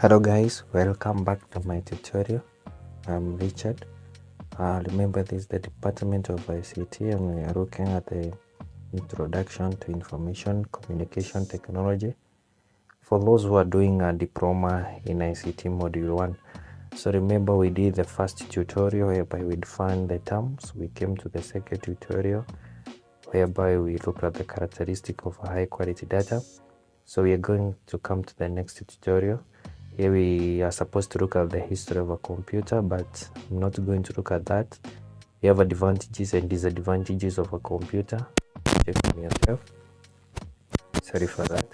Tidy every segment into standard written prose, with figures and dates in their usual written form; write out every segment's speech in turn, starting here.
Hello guys, welcome back to my tutorial. I'm Richard. Remember this is the Department of ICT and we are looking at the Introduction to Information Communication Technology for those who are doing a diploma in ICT Module 1. So remember we did the first tutorial whereby we defined the terms. We came to the second tutorial whereby we looked at the characteristic of high quality data. So we are going to come to the next tutorial. Here we are supposed to look at the history of a computer, but I'm not going to look at that. We have advantages and disadvantages of a computer. Check on yourself. Sorry for that.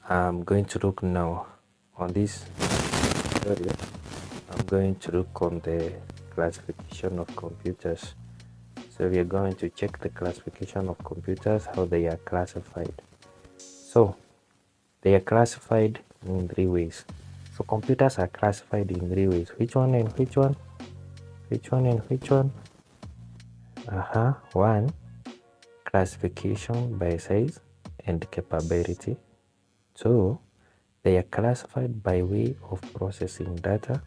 I'm going to look now on this tutorial. I'm going to look on the classification of computers. So we are going to check the classification of computers, how they are classified. So they are classified in three ways. So computers are classified in three ways. Which one and which one? Which one and which one? One, classification by size and capability. Two, they are classified by way of processing data.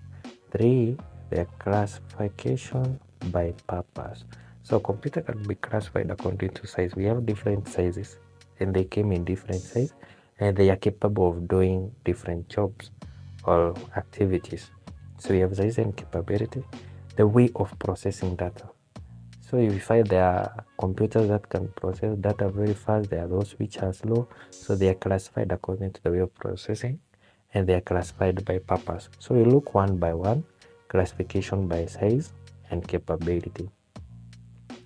Three, they are classification by purpose. So computer can be classified according to size. We have different sizes and they came in different size and they are capable of doing different jobs or activities. So we have size and capability, the way of processing data. So you find there are computers that can process data very fast, there are those which are slow, so they are classified according to the way of processing and they are classified by purpose. So we look one by one, classification by size and capability.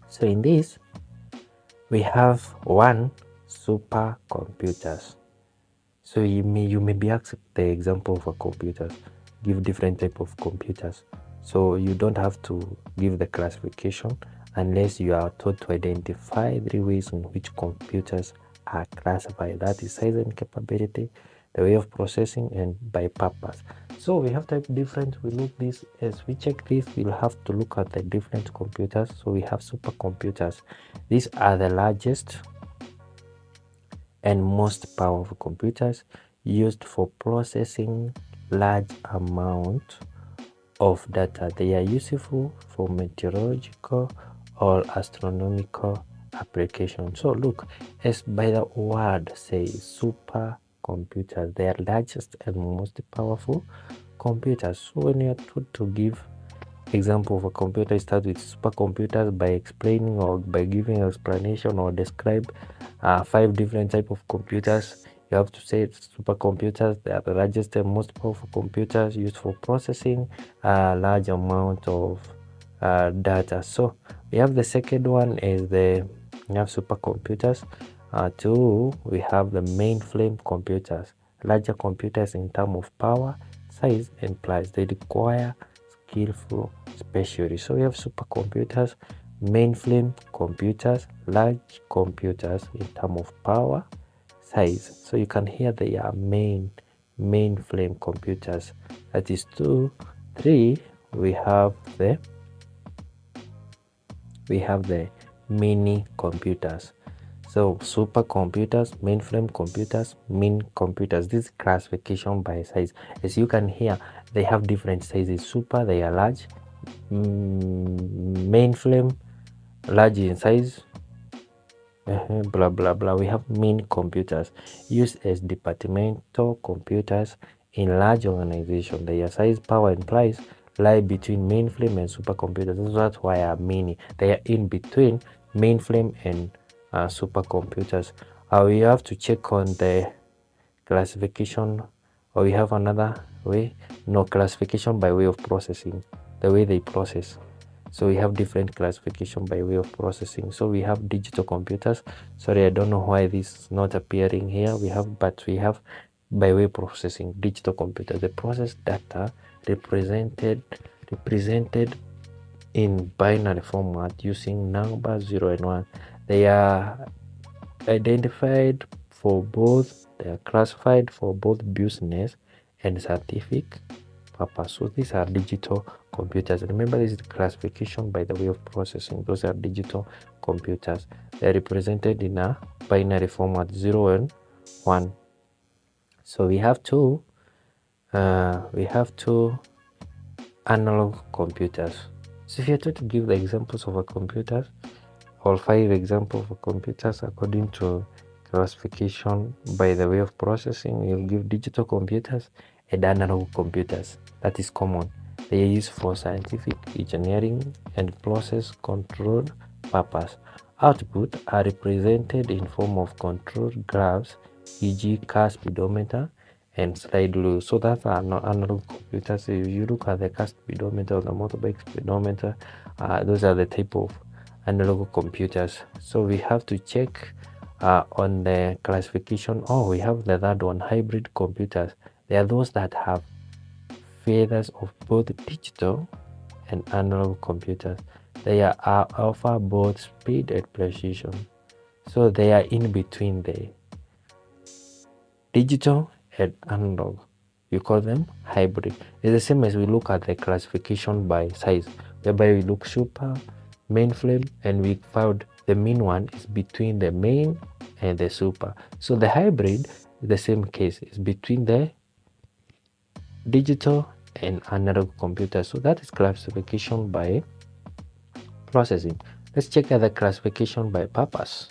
So in this, we have one, supercomputers. So you may be asked the example of a computer, give different type of computers. So you don't have to give the classification unless you are taught to identify three ways in which computers are classified. That is size and capability, the way of processing, and by purpose. So we have type different. We look this as we check this, we'll have to look at the different computers. So we have supercomputers. These are the largest and most powerful computers used for processing large amount of data. They are useful for meteorological or astronomical applications. So look, as by the word says, supercomputers, they are largest and most powerful computers. So when you are told to give example of a computer, start with supercomputers by explaining or by giving explanation or describe 5 different type of computers. You have to say supercomputers, they are the largest and most powerful computers used for processing a large amount of data. So we have the second one is we have supercomputers. Two, we have the mainframe computers, larger computers in terms of power, size and price. They require skillful specialists. So we have supercomputers, mainframe computers, large computers in terms of power, size. So you can hear they are mainframe computers. That is 2. 3, we have the mini computers. So supercomputers, mainframe computers, min computers. This classification by size. As you can hear, they have different sizes. Super, they are large. Mainframe, large in size. Blah blah blah. We have min computers used as departmental computers in large organizations. Their size, power, and price lie between mainframe and supercomputers. That's why are mini. They are in between mainframe and supercomputers. We have to check on the classification, or we have another way. No, classification by way of processing, the way they process. So we have different classification by way of processing. So we have digital computers. Sorry, I don't know why this is not appearing here. We have by way of processing digital computers. They process data represented in binary format using numbers 0 and 1. They are identified for both, they are classified for both business and scientific purpose. So these are digital computers. Remember, this is the classification by the way of processing. Those are digital computers. They are represented in a binary format 0 and 1. So we have two we have two analog computers. So if you're trying to give the examples of a computer, or 5 examples of computers according to classification by the way of processing, you'll give digital computers and analog computers. That is common. They are used for scientific, engineering, and process control purpose. Output are represented in form of control graphs, e.g. car speedometer and slide rule. So that's analog computers. If you look at the car speedometer or the motorbike speedometer, those are the type of analog computers. So we have to check on the classification. Oh, we have the third one, hybrid computers. They are those that have feathers of both digital and analog computers. They are offer both speed and precision. So they are in between the digital and analog. You call them hybrid. It's the same as we look at the classification by size, whereby we look super, mainframe, and we found the mean one is between the main and the super. So the hybrid is the same case, is between the digital and analog computer. So that is classification by processing. Let's check the classification by purpose.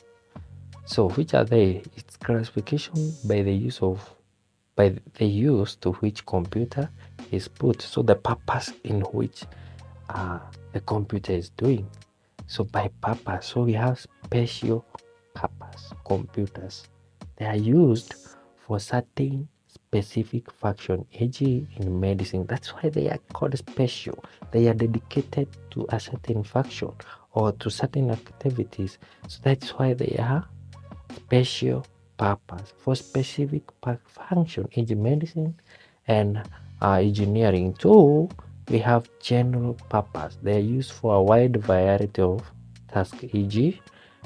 So which are they? It's classification by the use to which computer is put. So the purpose in which the computer is doing. So by purpose, so we have special purpose computers. They are used for certain specific function, e.g. in medicine. That's why they are called special. They are dedicated to a certain function or to certain activities. So that's why they are special purpose for specific function, e.g. medicine and engineering. Too, we have general purpose. They are used for a wide variety of tasks, e.g.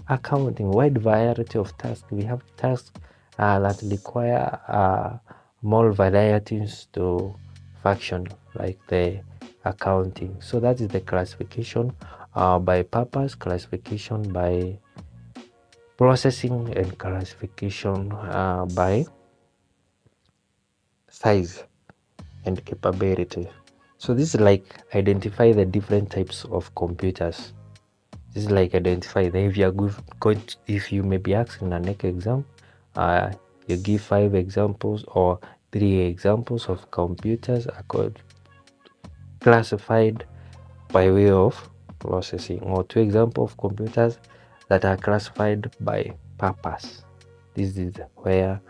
accounting, wide variety of tasks. We have tasks that require more varieties to function, like the accounting. So that is the classification by purpose, classification by processing, and classification by size and capability. So this is like identify the different types of computers. This is like identify them. If you are going to, if you may be asked in the next exam, you give 5 examples or 3 examples of computers classified by way of processing, or 2 examples of computers that are classified by purpose. This is where